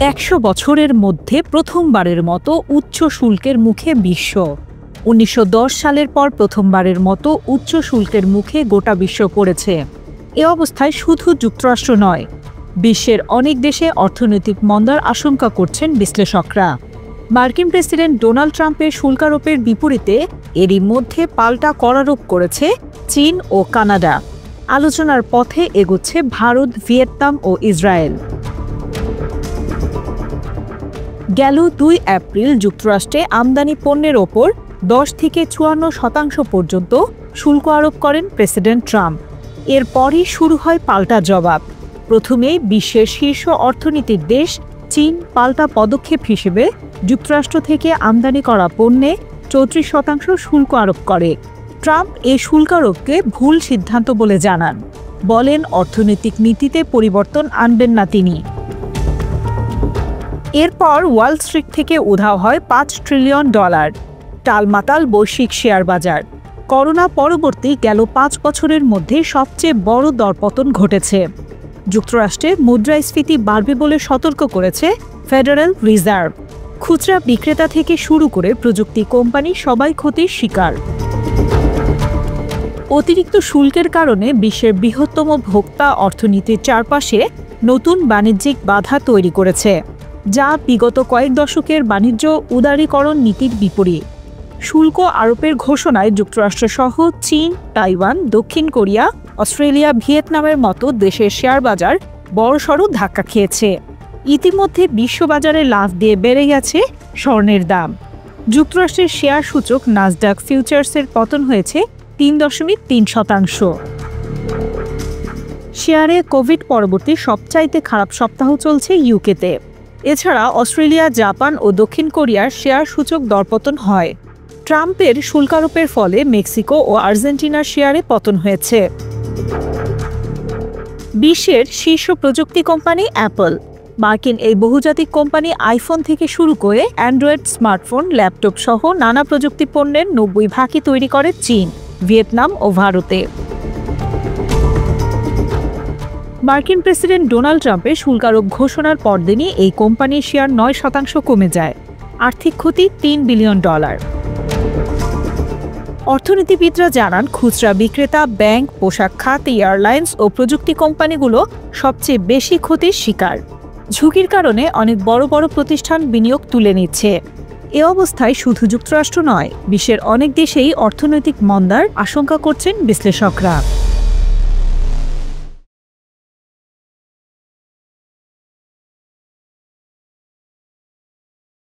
100 বছরের মধ্যে প্রথমবারের মতো উচ্চ শুল্কের মুখে বিশ্ব। 1910 সালের পর প্রথমবারের মতো উচ্চ শুল্কের মুখে গোটা বিশ্ব পড়েছে। এ অবস্থায় শুধু যুক্তরাষ্ট্র নয়, বিশ্বের অনেক দেশে অর্থনৈতিক মন্দার আশঙ্কা করছেন বিশ্লেষকরা। মার্কিন প্রেসিডেন্ট ডোনাল্ড ট্রাম্পের শুল্কারোপের বিপরীতে এরই মধ্যে পাল্টা করারোপ করেছে চীন ও কানাডা। আলোচনার পথে এগোচ্ছে ভারত, ভিয়েতনাম ও ইসরায়েল। গেল 2 এপ্রিল যুক্তরাষ্ট্রে আমদানি পণ্যের ওপর 10 থেকে 54% পর্যন্ত শুল্ক আরোপ করেন প্রেসিডেন্ট ট্রাম্প। এরপরই শুরু হয় পাল্টা জবাব। প্রথমেই বিশ্বের শীর্ষ অর্থনীতির দেশ চীন পাল্টা পদক্ষেপ হিসেবে যুক্তরাষ্ট্র থেকে আমদানি করা পণ্যে 34% শুল্ক আরোপ করে। ট্রাম্প এই শুল্কারোপকে ভুল সিদ্ধান্ত বলে জানান, বলেন অর্থনৈতিক নীতিতে পরিবর্তন আনবেন না তিনি। এরপর ওয়াল স্ট্রিট থেকে উধাও হয় $5 ট্রিলিয়ন। টালমাটাল বৈশ্বিক শেয়ার বাজার। করোনা পরবর্তী গেল 5 বছরের মধ্যে সবচেয়ে বড় দরপতন ঘটেছে। যুক্তরাষ্ট্রে মুদ্রাস্ফীতি বাড়বে বলে সতর্ক করেছে ফেডারেল রিজার্ভ। খুচরা বিক্রেতা থেকে শুরু করে প্রযুক্তি কোম্পানি সবাই ক্ষতির শিকার। অতিরিক্ত শুল্কের কারণে বিশ্বের বৃহত্তম ভোক্তা অর্থনীতির চারপাশে নতুন বাণিজ্যিক বাধা তৈরি করেছে, যা বিগত কয়েক দশকের বাণিজ্য উদারীকরণ নীতির বিপরীত। শুল্ক আরোপের ঘোষণায় যুক্তরাষ্ট্রসহ চীন, তাইওয়ান, দক্ষিণ কোরিয়া, অস্ট্রেলিয়া, ভিয়েতনামের মতো দেশের শেয়ার বাজার বড়সড় ধাক্কা খেয়েছে। ইতিমধ্যে বিশ্ববাজারে লাফ দিয়ে বেড়ে গেছে স্বর্ণের দাম। যুক্তরাষ্ট্রের শেয়ার সূচক নাসডাক ফিউচার্সের পতন হয়েছে 3.3%। শেয়ারে কোভিড পরবর্তী সবচাইতে খারাপ সপ্তাহ চলছে ইউকেতে। এছাড়া অস্ট্রেলিয়া, জাপান ও দক্ষিণ কোরিয়ার শেয়ার সূচক দরপতন হয়। ট্রাম্পের শুল্কারোপের ফলে মেক্সিকো ও আর্জেন্টিনার শেয়ারে পতন হয়েছে। বিশ্বের শীর্ষ প্রযুক্তি কোম্পানি অ্যাপল, মার্কিন এই বহুজাতিক কোম্পানি আইফোন থেকে শুরু করে অ্যান্ড্রয়েড স্মার্টফোন, ল্যাপটপ সহ নানা প্রযুক্তি পণ্যের 90% তৈরি করে চীন, ভিয়েতনাম ও ভারতে। মার্কিন প্রেসিডেন্ট ডোনাল্ড ট্রাম্পের শুল্কারোপ ঘোষণার পরদিনই এই কোম্পানির শেয়ার 9% কমে যায়। আর্থিক ক্ষতি $3 বিলিয়ন। অর্থনীতিবিদরা জানান, খুচরা বিক্রেতা, ব্যাংক, পোশাক খাত, এয়ারলাইন্স ও প্রযুক্তি কোম্পানিগুলো সবচেয়ে বেশি ক্ষতির শিকার। ঝুঁকির কারণে অনেক বড় বড় প্রতিষ্ঠান বিনিয়োগ তুলে নিচ্ছে। এ অবস্থায় শুধু যুক্তরাষ্ট্র নয়, বিশ্বের অনেক দেশেই অর্থনৈতিক মন্দার আশঙ্কা করছেন বিশ্লেষকরা।